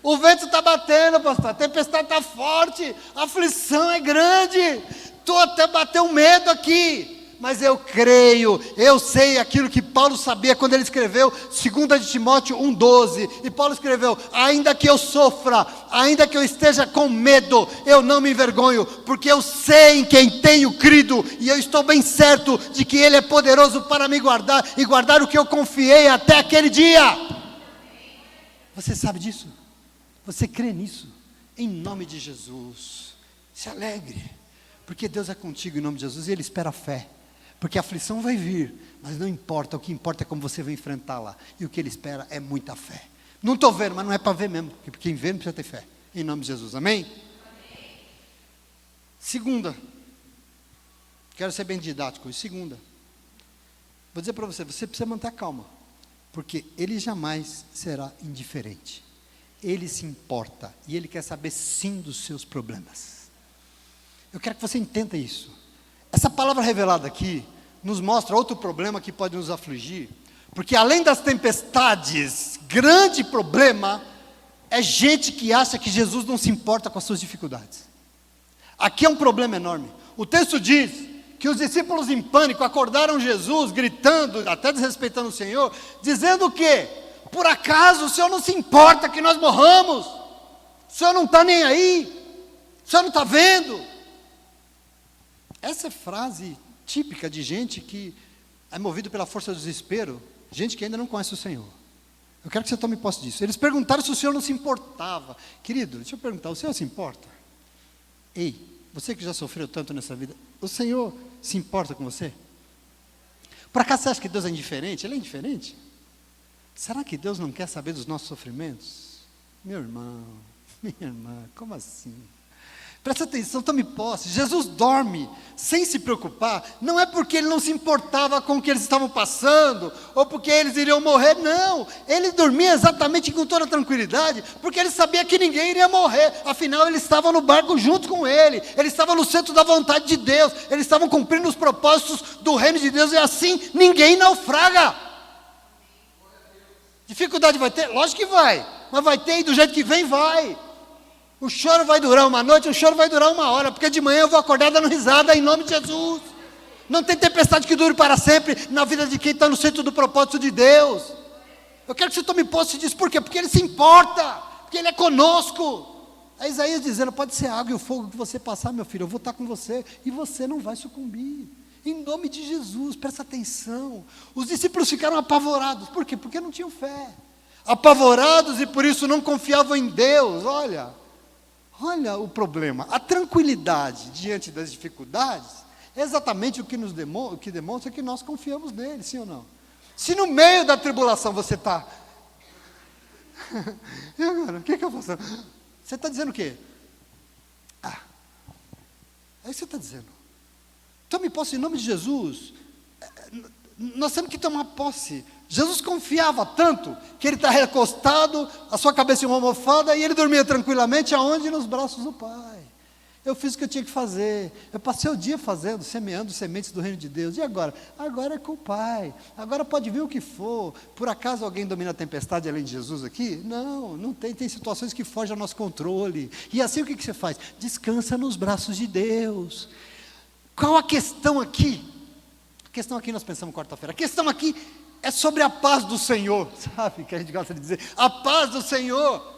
O vento está batendo, pastor, a tempestade está forte, a aflição é grande, estou até bateu um medo aqui. Mas eu creio, eu sei aquilo que Paulo sabia quando ele escreveu 2 de Timóteo 1,12, e Paulo escreveu: ainda que eu sofra, ainda que eu esteja com medo, eu não me envergonho, porque eu sei em quem tenho crido, e eu estou bem certo de que Ele é poderoso para me guardar, e guardar o que eu confiei até aquele dia. Você sabe disso? Você crê nisso? Em nome de Jesus, se alegre, porque Deus é contigo em nome de Jesus, e Ele espera a fé. Porque a aflição vai vir, mas não importa, o que importa é como você vai enfrentá-la. E o que Ele espera é muita fé. Não estou vendo, mas não é para ver mesmo, porque quem vê não precisa ter fé. Em nome de Jesus, amém? Segunda, quero ser bem didático. Segunda, vou dizer para você, você precisa manter calma, porque Ele jamais será indiferente. Ele se importa, e Ele quer saber sim dos seus problemas. Eu quero que você entenda isso. Essa palavra revelada aqui nos mostra outro problema que pode nos afligir, porque além das tempestades, grande problema é gente que acha que Jesus não se importa com as suas dificuldades. Aqui é um problema enorme. O texto diz que os discípulos em pânico acordaram Jesus, gritando, até desrespeitando o Senhor, dizendo o quê? Por acaso o Senhor não se importa que nós morramos? O Senhor não está nem aí? O Senhor não está vendo? Essa é frase típica de gente que é movido pela força do desespero, gente que ainda não conhece o Senhor. Eu quero que você tome posse disso. Eles perguntaram se o Senhor não se importava. Querido, deixa eu perguntar, o Senhor se importa? Ei, você que já sofreu tanto nessa vida, o Senhor se importa com você? Por acaso você acha que Deus é indiferente? Ele é indiferente? Será que Deus não quer saber dos nossos sofrimentos? Meu irmão, minha irmã, como assim? Presta atenção, tome posse. Jesus dorme sem se preocupar, não é porque ele não se importava com o que eles estavam passando, ou porque eles iriam morrer, não. Ele dormia exatamente com toda tranquilidade, porque ele sabia que ninguém iria morrer, afinal ele estava no barco junto com ele estava no centro da vontade de Deus, eles estavam cumprindo os propósitos do reino de Deus, e assim ninguém naufraga. Dificuldade vai ter? Lógico que vai, mas vai ter, e do jeito que vem, vai. O choro vai durar uma noite, o choro vai durar uma hora, porque de manhã eu vou acordar dando risada em nome de Jesus. Não tem tempestade que dure para sempre na vida de quem está no centro do propósito de Deus. Eu quero que você tome posse disso, por quê? Porque Ele se importa, porque Ele é conosco. É Isaías dizendo, pode ser a água e o fogo que você passar, meu filho, eu vou estar com você, e você não vai sucumbir. Em nome de Jesus, presta atenção. Os discípulos ficaram apavorados, por quê? Porque não tinham fé. Apavorados e por isso não confiavam em Deus, Olha o problema, a tranquilidade diante das dificuldades é exatamente o que demonstra que nós confiamos nele, sim ou não? Se no meio da tribulação você está, e agora, o que eu faço? Você está dizendo o quê? É isso que você está dizendo. Tome posse em nome de Jesus. Nós temos que tomar posse. Jesus confiava tanto, que ele está recostado, a sua cabeça em uma almofada, e ele dormia tranquilamente, aonde? Nos braços do Pai. Eu fiz o que eu tinha que fazer, eu passei o dia fazendo, semeando sementes do reino de Deus, e agora? Agora é com o Pai, agora pode vir o que for. Por acaso alguém domina a tempestade além de Jesus aqui? Não tem situações que fogem ao nosso controle, e assim o que você faz? Descansa nos braços de Deus. Qual a questão aqui? A questão aqui nós pensamos quarta-feira, a questão aqui é sobre a paz do Senhor, sabe, que a gente gosta de dizer, a paz do Senhor,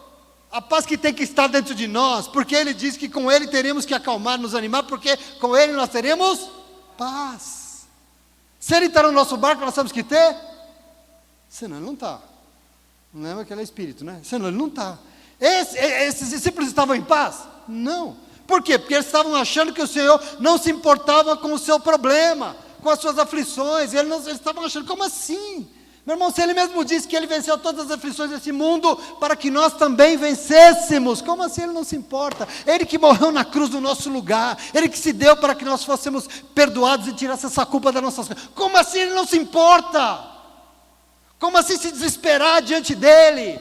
a paz que tem que estar dentro de nós, porque Ele diz que com Ele teremos que acalmar, nos animar, porque com Ele nós teremos paz. Se Ele está no nosso barco, nós temos que ter, senão Ele não está. Não lembra que Ele é Espírito, né? Senão Ele não está. Esses discípulos estavam em paz? Não. Por quê? Porque eles estavam achando que o Senhor não se importava com o seu problema, com as suas aflições, eles estavam achando, como assim? Meu irmão, se Ele mesmo disse que Ele venceu todas as aflições desse mundo, para que nós também vencêssemos, como assim Ele não se importa? Ele que morreu na cruz no nosso lugar, Ele que se deu para que nós fôssemos perdoados e tirasse essa culpa das nossas vidas, como assim Ele não se importa? Como assim se desesperar diante dEle?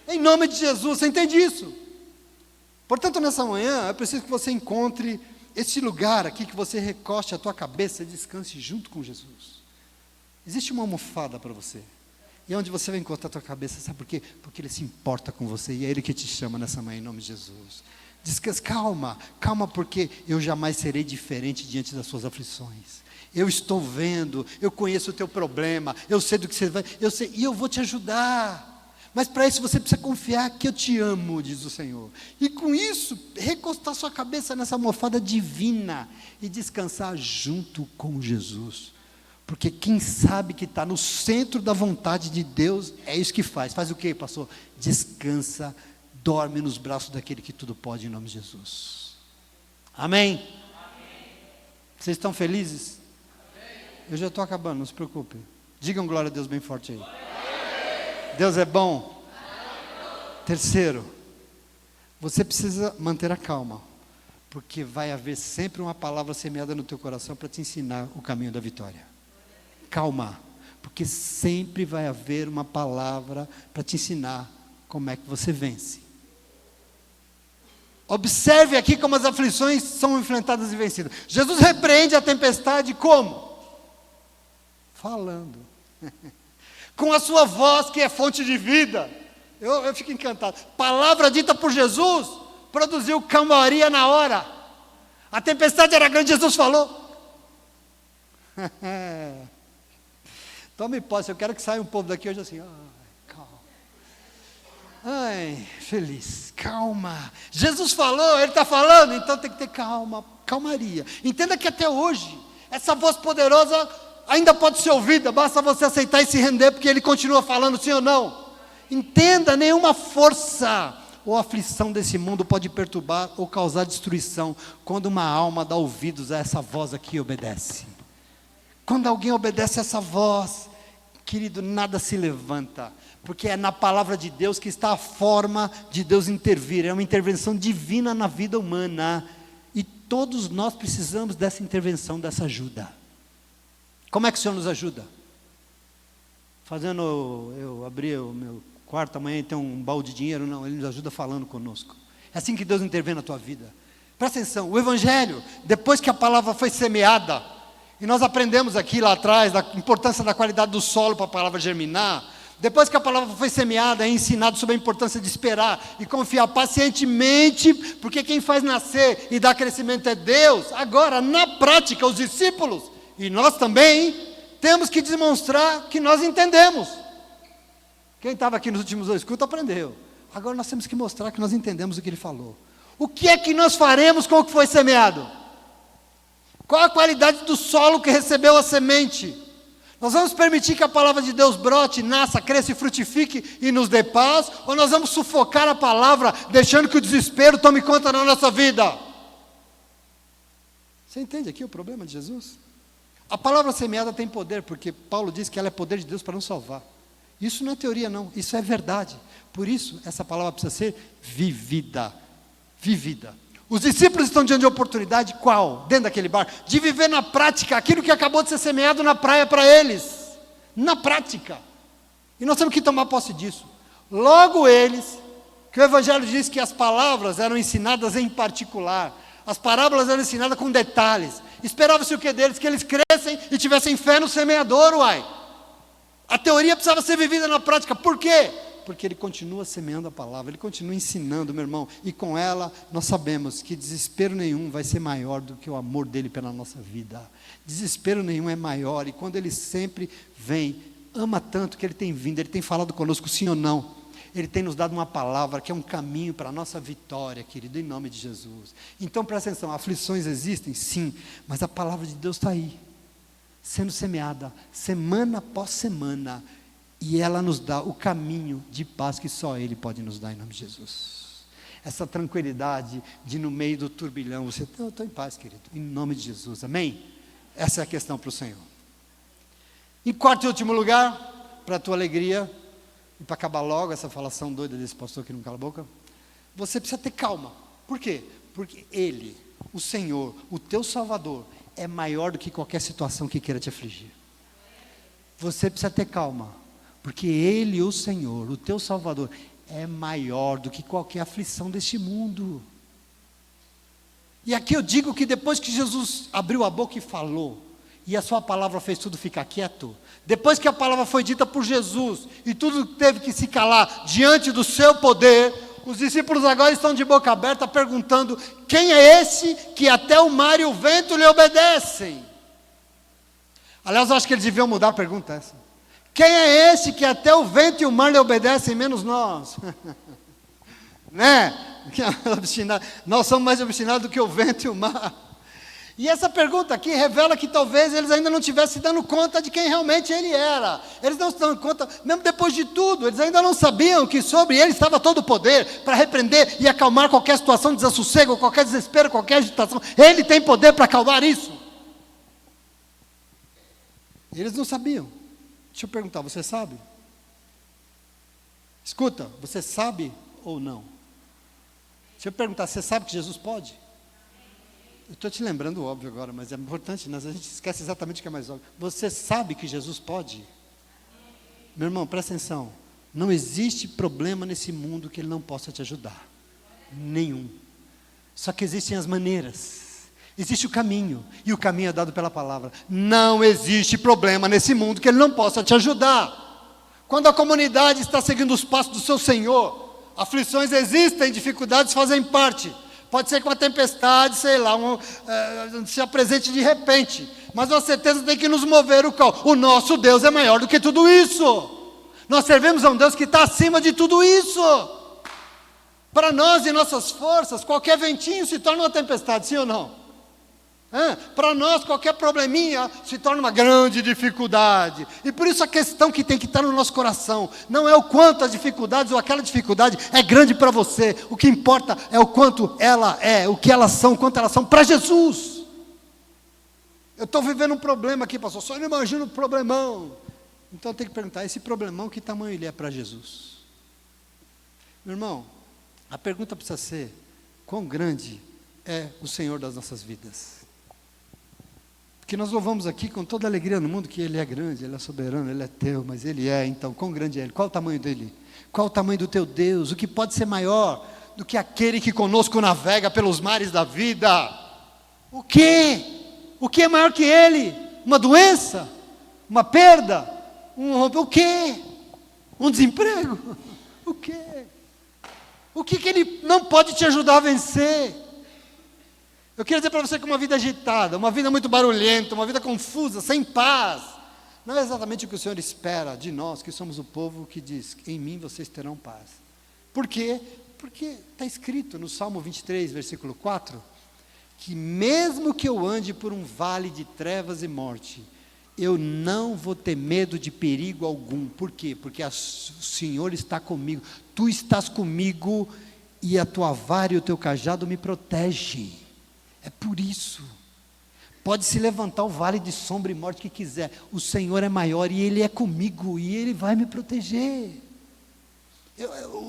Em nome de Jesus, você entende isso? Portanto, nessa manhã, eu preciso que você encontre esse lugar aqui, que você recoste a tua cabeça e descanse junto com Jesus. Existe uma almofada para você, e é onde você vai encostar a tua cabeça, sabe por quê? Porque Ele se importa com você, e é Ele que te chama nessa manhã, em nome de Jesus. Descanse, calma, porque eu jamais serei diferente diante das suas aflições. Eu estou vendo, eu conheço o teu problema, eu sei do que você vai, eu sei, e eu vou te ajudar. Mas para isso você precisa confiar que eu te amo, diz o Senhor. E com isso, recostar sua cabeça nessa almofada divina e descansar junto com Jesus. Porque quem sabe que está no centro da vontade de Deus, é isso que faz. Faz o quê, pastor? Descansa, dorme nos braços daquele que tudo pode, em nome de Jesus. Amém? Amém. Vocês estão felizes? Amém. Eu já estou acabando, não se preocupe. Digam glória a Deus bem forte aí. Deus é bom. Terceiro, você precisa manter a calma, porque vai haver sempre uma palavra semeada no teu coração para te ensinar o caminho da vitória. Calma, porque sempre vai haver uma palavra para te ensinar como é que você vence. Observe aqui como as aflições são enfrentadas e vencidas. Jesus repreende a tempestade como? Falando. Com a sua voz, que é fonte de vida. Eu fico encantado. Palavra dita por Jesus produziu calmaria na hora. A tempestade era grande, Jesus falou. Tome posse, eu quero que saia um povo daqui hoje assim, calma. Ai, feliz, calma. Jesus falou, Ele está falando, então tem que ter calma, calmaria. Entenda que até hoje, essa voz poderosa ainda pode ser ouvida, basta você aceitar e se render, porque Ele continua falando, sim ou não. Entenda, nenhuma força ou aflição desse mundo pode perturbar ou causar destruição, quando uma alma dá ouvidos a essa voz aqui e obedece. Quando alguém obedece a essa voz, querido, nada se levanta, porque é na palavra de Deus que está a forma de Deus intervir, é uma intervenção divina na vida humana, e todos nós precisamos dessa intervenção, dessa ajuda. Como é que o Senhor nos ajuda? Eu abri o meu quarto amanhã e tem um baú de dinheiro, não, Ele nos ajuda falando conosco. É assim que Deus intervém na tua vida. Presta atenção, o Evangelho, depois que a palavra foi semeada, e nós aprendemos aqui lá atrás, da importância da qualidade do solo para a palavra germinar, depois que a palavra foi semeada, é ensinado sobre a importância de esperar e confiar pacientemente, porque quem faz nascer e dá crescimento é Deus. Agora, na prática, os discípulos, e nós também, temos que demonstrar que nós entendemos. Quem estava aqui nos últimos 2 cultos aprendeu. Agora nós temos que mostrar que nós entendemos o que Ele falou. O que é que nós faremos com o que foi semeado? Qual a qualidade do solo que recebeu a semente? Nós vamos permitir que a palavra de Deus brote, nasça, cresça e frutifique e nos dê paz? Ou nós vamos sufocar a palavra, deixando que o desespero tome conta da nossa vida? Você entende aqui o problema de Jesus? A palavra semeada tem poder, porque Paulo diz que ela é poder de Deus para nos salvar. Isso não é teoria não, isso é verdade. Por isso, essa palavra precisa ser vivida. Vivida. Os discípulos estão diante de oportunidade, qual? Dentro daquele bar, de viver na prática aquilo que acabou de ser semeado na praia para eles. Na prática. E nós temos que tomar posse disso. Logo eles, que o Evangelho diz que as palavras eram ensinadas em particular. As parábolas eram ensinadas com detalhes. Esperava-se o que deles? Que eles crescem e tivessem fé no semeador, uai. A teoria precisava ser vivida na prática. Por quê? Porque Ele continua semeando a palavra, Ele continua ensinando, meu irmão, e com ela nós sabemos que desespero nenhum vai ser maior do que o amor dEle pela nossa vida. Desespero nenhum é maior, e quando Ele sempre vem, ama tanto que Ele tem vindo, Ele tem falado conosco, sim ou não, Ele tem nos dado uma palavra que é um caminho para a nossa vitória, querido, em nome de Jesus. Então presta atenção, aflições existem? Sim, mas a palavra de Deus está aí, sendo semeada, semana após semana, e ela nos dá o caminho de paz que só Ele pode nos dar em nome de Jesus. Essa tranquilidade de no meio do turbilhão, você, eu estou em paz, querido, em nome de Jesus, amém? Essa é a questão para o Senhor. Em quarto e último lugar, para a tua alegria, e para acabar logo essa falação doida desse pastor que não cala a boca, você precisa ter calma. Por quê? Porque Ele, o Senhor, o teu Salvador, é maior do que qualquer situação que queira te afligir. Você precisa ter calma. Porque Ele, o Senhor, o teu Salvador, é maior do que qualquer aflição deste mundo. E aqui eu digo que depois que Jesus abriu a boca e falou, e a sua palavra fez tudo ficar quieto, depois que a palavra foi dita por Jesus, e tudo teve que se calar diante do seu poder, os discípulos agora estão de boca aberta perguntando, quem é esse que até o mar e o vento lhe obedecem? Aliás, eu acho que eles deviam mudar a pergunta essa. Quem é esse que até o vento e o mar lhe obedecem, menos nós? Né? Nós somos mais obstinados do que o vento e o mar. E essa pergunta aqui revela que talvez eles ainda não estivessem dando conta de quem realmente Ele era. Eles não se dando conta, mesmo depois de tudo, eles ainda não sabiam que sobre Ele estava todo o poder para repreender e acalmar qualquer situação de desassossego, qualquer desespero, qualquer agitação. Ele tem poder para acalmar isso. Eles não sabiam. Deixa eu perguntar, você sabe? Escuta, você sabe ou não? Deixa eu perguntar, você sabe que Jesus pode? Eu estou te lembrando óbvio agora, mas é importante, a gente esquece exatamente o que é mais óbvio. Você sabe que Jesus pode? Meu irmão, presta atenção. Não existe problema nesse mundo que Ele não possa te ajudar. Nenhum. Só que existem as maneiras. Existe o caminho, e o caminho é dado pela palavra. Não existe problema nesse mundo que Ele não possa te ajudar. Quando a comunidade está seguindo os passos do seu Senhor, aflições existem, dificuldades fazem parte. Pode ser que uma tempestade, sei lá, se apresente de repente. Mas uma certeza tem que nos mover o qual? O nosso Deus é maior do que tudo isso. Nós servimos a um Deus que está acima de tudo isso. Para nós e nossas forças, qualquer ventinho se torna uma tempestade, sim ou não? Para nós, qualquer probleminha se torna uma grande dificuldade. E por isso a questão que tem que estar no nosso coração não é o quanto as dificuldades ou aquela dificuldade é grande para você. O que importa é o quanto ela é, o que elas são, o quanto elas são para Jesus. Eu estou vivendo um problema aqui, pastor, só não imagino um problemão. Então eu tenho que perguntar, esse problemão, que tamanho ele é para Jesus? Meu irmão, a pergunta precisa ser, quão grande é o Senhor das nossas vidas? Porque nós louvamos aqui com toda a alegria no mundo que Ele é grande, Ele é soberano, Ele é teu, mas Ele é, então, quão grande é Ele? Qual o tamanho dEle? Qual o tamanho do teu Deus? O que pode ser maior do que aquele que conosco navega pelos mares da vida? O quê? O que é maior que Ele? Uma doença? Uma perda? O quê? Um desemprego? O quê? O que Ele não pode te ajudar a vencer? Eu queria dizer para você que uma vida agitada, uma vida muito barulhenta, uma vida confusa, sem paz, não é exatamente o que o Senhor espera de nós, que somos o povo que diz, em mim vocês terão paz. Por quê? Porque está escrito no Salmo 23, versículo 4, que mesmo que eu ande por um vale de trevas e morte, eu não vou ter medo de perigo algum. Por quê? Porque o Senhor está comigo, tu estás comigo, e a tua vara e o teu cajado me protegem. É por isso, pode se levantar o vale de sombra e morte que quiser, o Senhor é maior e Ele é comigo, e Ele vai me proteger.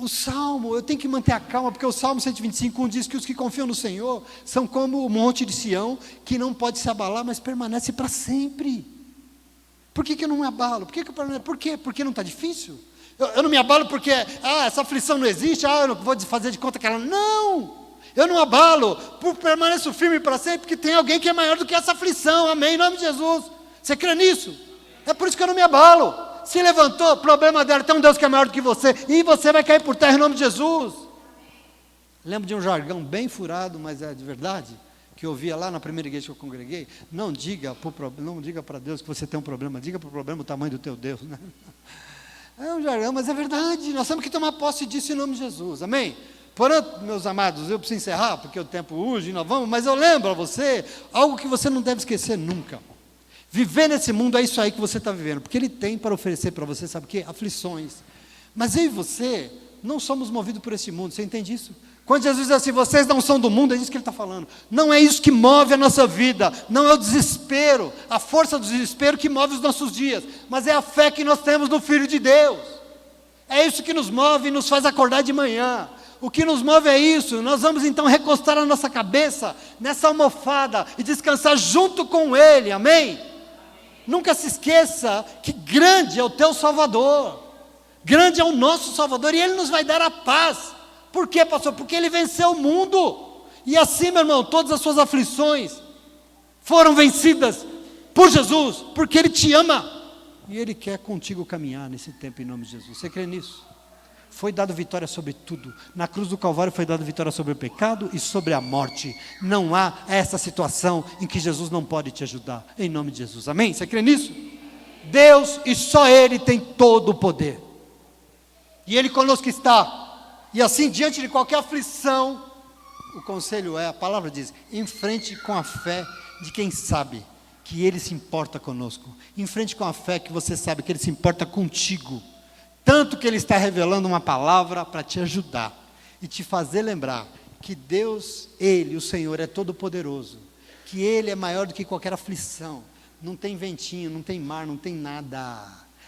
O Salmo, eu tenho que manter a calma, porque o Salmo 125 diz que os que confiam no Senhor, são como o monte de Sião, que não pode se abalar, mas permanece para sempre. Por que eu não me abalo? Por quê? Porque não está difícil? Eu não me abalo porque, essa aflição não existe, eu não vou fazer de conta que ela, não! Eu não abalo, permaneço firme para sempre, porque tem alguém que é maior do que essa aflição, amém, em nome de Jesus. Você crê nisso? É por isso que eu não me abalo. Se levantou, problema dela, tem um Deus que é maior do que você, e você vai cair por terra em nome de Jesus. Lembro de um jargão bem furado, mas é de verdade, que eu ouvia lá na primeira igreja que eu congreguei. Não diga para Deus que você tem um problema, diga para o problema o tamanho do teu Deus, né? É um jargão, mas é verdade, nós temos que tomar posse disso em nome de Jesus, amém? Portanto, meus amados, eu preciso encerrar, porque o tempo urge e nós vamos, mas eu lembro a você, algo que você não deve esquecer nunca. Viver nesse mundo é isso aí que você está vivendo, porque Ele tem para oferecer para você, sabe o quê? Aflições. Mas eu e você, não somos movidos por esse mundo, você entende isso? Quando Jesus diz assim, vocês não são do mundo, é isso que Ele está falando. Não é isso que move a nossa vida, não é o desespero, a força do desespero que move os nossos dias, mas é a fé que nós temos no Filho de Deus. É isso que nos move e nos faz acordar de manhã. O que nos move é isso, nós vamos então recostar a nossa cabeça nessa almofada e descansar junto com Ele, amém? Nunca se esqueça que grande é o teu Salvador, grande é o nosso Salvador, e Ele nos vai dar a paz. Por quê, pastor? Porque Ele venceu o mundo, e assim, meu irmão, todas as suas aflições foram vencidas por Jesus, porque Ele te ama, e Ele quer contigo caminhar nesse tempo em nome de Jesus. Você crê nisso? Foi dado vitória sobre tudo. Na cruz do Calvário foi dado vitória sobre o pecado e sobre a morte. Não há essa situação em que Jesus não pode te ajudar. Em nome de Jesus, amém? Você crê nisso? Deus e só Ele tem todo o poder. E Ele conosco está. E assim, diante de qualquer aflição, o conselho é, a palavra diz, enfrente com a fé de quem sabe que Ele se importa conosco. Enfrente com a fé que você sabe que Ele se importa contigo. Tanto que Ele está revelando uma palavra para te ajudar e te fazer lembrar que Deus, Ele, o Senhor, é todo poderoso, que Ele é maior do que qualquer aflição, não tem ventinho, não tem mar, não tem nada,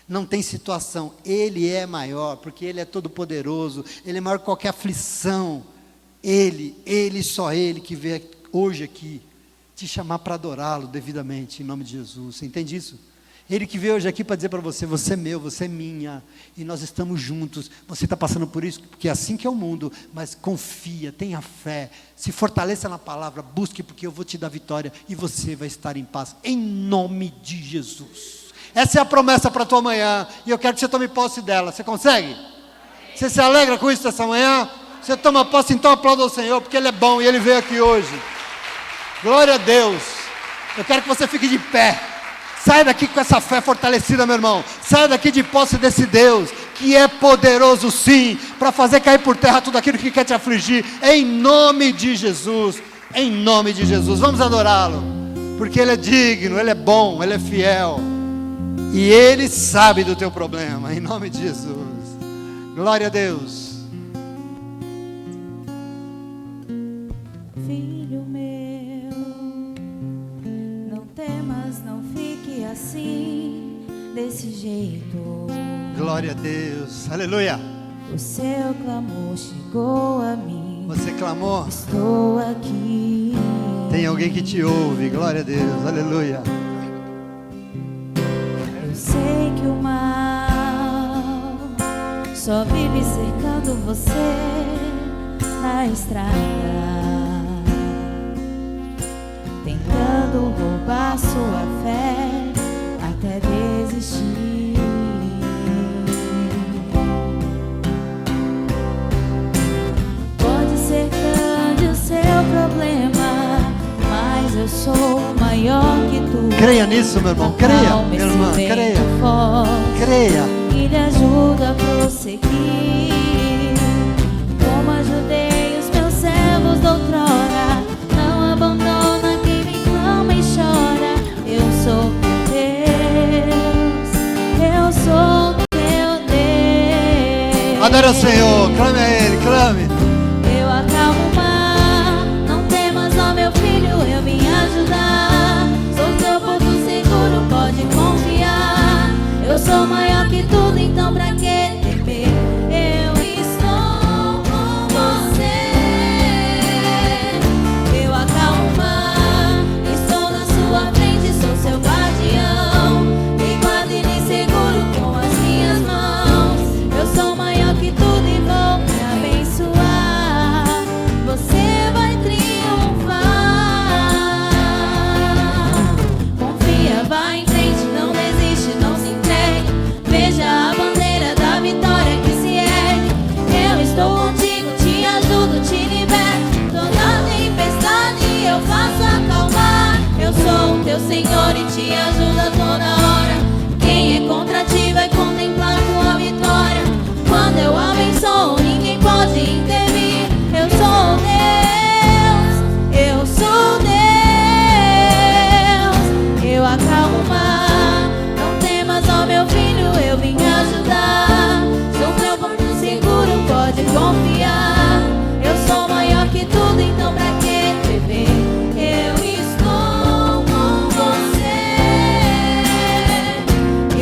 não tem situação, Ele é maior, porque Ele é todo poderoso, Ele é maior que qualquer aflição, Ele, só Ele que veio hoje aqui, te chamar para adorá-lo devidamente, em nome de Jesus, você entende isso? Ele que veio hoje aqui para dizer para você, você é meu, você é minha, e nós estamos juntos, você está passando por isso, porque é assim que é o mundo, mas confia, tenha fé, se fortaleça na palavra, busque, porque eu vou te dar vitória, e você vai estar em paz, em nome de Jesus. Essa é a promessa para a tua manhã, e eu quero que você tome posse dela, você consegue? Você se alegra com isso essa manhã? Você toma posse, então aplauda o Senhor, porque Ele é bom e Ele veio aqui hoje. Glória a Deus. Eu quero que você fique de pé. Saia daqui com essa fé fortalecida, meu irmão. Saia daqui de posse desse Deus, que é poderoso sim, para fazer cair por terra tudo aquilo que quer te afligir. Em nome de Jesus. Em nome de Jesus. Vamos adorá-lo. Porque Ele é digno, Ele é bom, Ele é fiel. E Ele sabe do teu problema. Em nome de Jesus. Glória a Deus. Filho meu, não temas, não fique assim, desse jeito. Glória a Deus. Aleluia. O seu clamor chegou a mim. Você clamou? Estou aqui. Tem alguém que te ouve. Glória a Deus. Aleluia. Eu sei que o mal só vive cercando você na estrada, tentando roubar sua fé até desistir. Pode ser grande o seu problema, mas eu sou maior que tu. Creia nisso, meu irmão. Creia, minha irmã. Creia. Creia. E lhe ajuda a prosseguir, como ajudei os meus servos doutrora. Não abandona quem me clama e chora. Eu sou teu Deus, eu sou teu Deus. Adore ao Senhor, clame a Ele, clame. Eu acalmo o mar, não temas, ó meu filho, eu vim ajudar. Sou teu porto seguro, pode confiar. Eu sou maior que tudo, então pra que temer? Eu estou com você. Eu acalmo o mar, estou na sua frente, sou seu guardião. Me guardo e me seguro com as minhas mãos. Eu sou maior que tudo e vou te abençoar. Você vai triunfar. Confia, vai em frente, não desiste, não se entregue. Veja a bandeira da vitória que se ergue. Eu estou contigo, te ajudo, te liberto. Toda tempestade eu faço acalmar. Eu sou o teu Senhor e te ajudo a toda hora. Quem é contra ti vai contemplar tua vitória. Quando eu abençoo, ninguém pode intervir. Eu sou Deus, eu sou Deus. Eu acalmo o mar, não temas, ó meu filho, eu vim ajudar. Sou teu porto seguro, pode confiar. Eu sou maior que tudo, então pra que temer? Eu estou com você.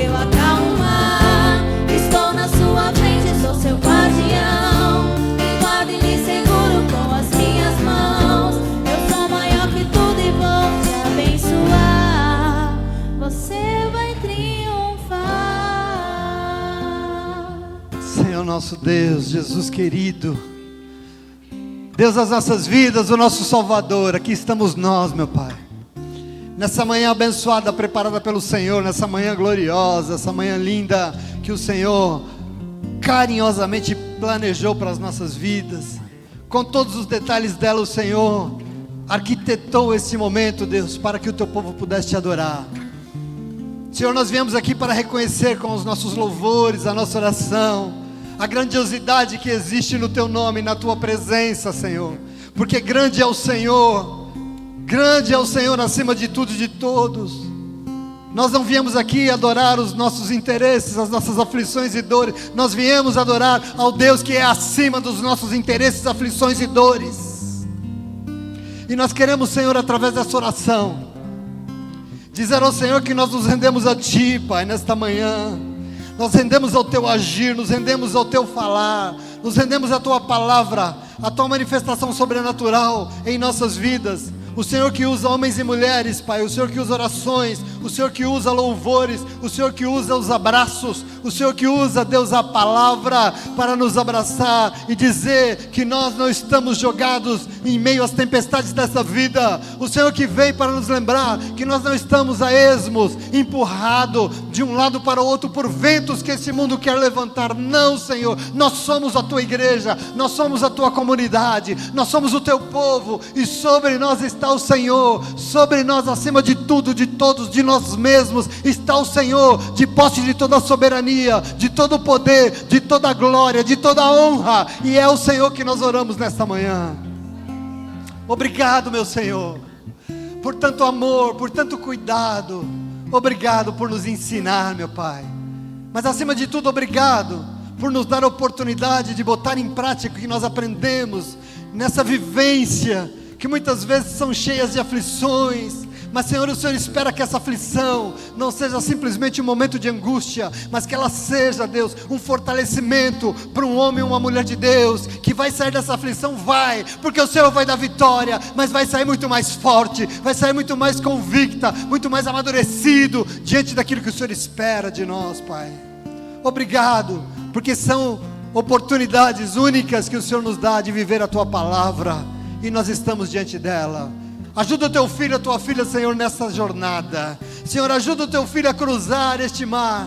Eu acalmo o mar, estou na sua frente, sou seu guardião. Me guardo e me seguro com as minhas mãos. Eu sou maior que tudo e vou te abençoar. Você vai triunfar. Senhor nosso Deus, Jesus querido, Deus das nossas vidas, o nosso Salvador, aqui estamos nós, meu Pai, nessa manhã abençoada, preparada pelo Senhor, nessa manhã gloriosa, essa manhã linda, que o Senhor carinhosamente planejou para as nossas vidas, com todos os detalhes dela. O Senhor arquitetou esse momento, Deus, para que o teu povo pudesse te adorar. Senhor, nós viemos aqui para reconhecer com os nossos louvores, a nossa oração, a grandiosidade que existe no teu nome, na tua presença, Senhor, porque grande é o Senhor acima de tudo e de todos. Nós não viemos aqui adorar os nossos interesses, as nossas aflições e dores. Nós viemos adorar ao Deus que é acima dos nossos interesses, aflições e dores. E nós queremos, Senhor, através dessa oração, dizer ao Senhor que nós nos rendemos a Ti, Pai, nesta manhã. Nós rendemos ao Teu agir, nos rendemos ao Teu falar, nos rendemos à Tua palavra, à Tua manifestação sobrenatural em nossas vidas. O Senhor que usa homens e mulheres, Pai, o Senhor que usa orações, o Senhor que usa louvores, o Senhor que usa os abraços, o Senhor que usa, Deus, a palavra para nos abraçar e dizer que nós não estamos jogados em meio às tempestades dessa vida. O Senhor que vem para nos lembrar que nós não estamos a esmos, empurrados de um lado para o outro por ventos que esse mundo quer levantar. Não, Senhor, nós somos a tua igreja, nós somos a tua comunidade, nós somos o teu povo, e sobre nós está o Senhor, sobre nós, acima de tudo, de todos, de nós mesmos, está o Senhor, de posse de toda a soberania, de todo o poder, de toda a glória, de toda a honra, e é o Senhor que nós oramos nesta manhã. Obrigado, meu Senhor, por tanto amor, por tanto cuidado. Obrigado por nos ensinar, meu Pai, mas acima de tudo, obrigado por nos dar a oportunidade de botar em prática o que nós aprendemos nessa vivência, que muitas vezes são cheias de aflições. Mas, Senhor, o Senhor espera que essa aflição não seja simplesmente um momento de angústia, mas que ela seja, Deus, um fortalecimento para um homem ou uma mulher de Deus, que vai sair dessa aflição, porque o Senhor vai dar vitória, mas vai sair muito mais forte, vai sair muito mais convicta, muito mais amadurecido, diante daquilo que o Senhor espera de nós, Pai. Obrigado, porque são oportunidades únicas que o Senhor nos dá de viver a Tua palavra, e nós estamos diante dela. Ajuda o teu filho, a tua filha, Senhor, nessa jornada. Senhor, ajuda o teu filho a cruzar este mar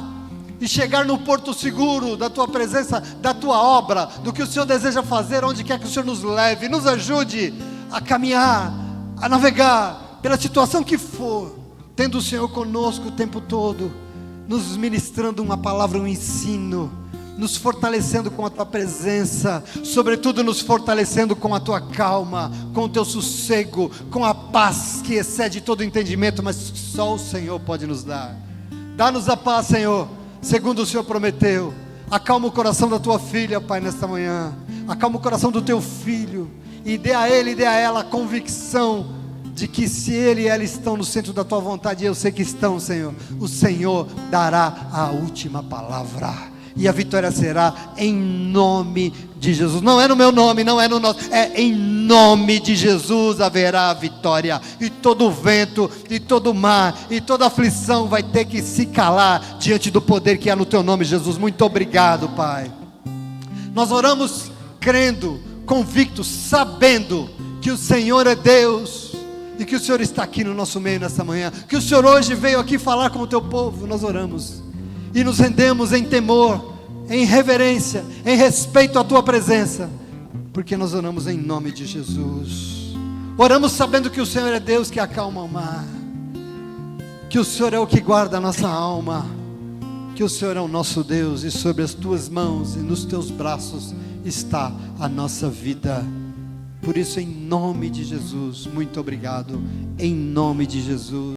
e chegar no porto seguro da tua presença, da tua obra, do que o Senhor deseja fazer, onde quer que o Senhor nos leve. Nos ajude a caminhar, a navegar pela situação que for, tendo o Senhor conosco o tempo todo, nos ministrando uma palavra, um ensino, nos fortalecendo com a tua presença, sobretudo nos fortalecendo com a tua calma, com o teu sossego, com a paz que excede todo entendimento, mas só o Senhor pode nos dar. Dá-nos a paz, Senhor, segundo o Senhor prometeu. Acalma o coração da tua filha, Pai, nesta manhã. Acalma o coração do teu filho e dê a ele e dê a ela a convicção de que se ele e ela estão no centro da tua vontade, e eu sei que estão, Senhor, o Senhor dará a última palavra. E a vitória será em nome de Jesus. Não é no meu nome, não é no nosso, é em nome de Jesus haverá a vitória. E todo vento, e todo mar, e toda aflição vai ter que se calar diante do poder que há no teu nome, Jesus. Muito obrigado, Pai. Nós oramos crendo, convictos, sabendo que o Senhor é Deus, e que o Senhor está aqui no nosso meio nessa manhã, que o Senhor hoje veio aqui falar com o teu povo. Nós oramos e nos rendemos em temor, em reverência, em respeito à tua presença, porque nós oramos em nome de Jesus. Oramos sabendo que o Senhor é Deus que acalma o mar, que o Senhor é o que guarda a nossa alma, que o Senhor é o nosso Deus, e sobre as tuas mãos e nos teus braços está a nossa vida. Por isso, em nome de Jesus, muito obrigado, em nome de Jesus.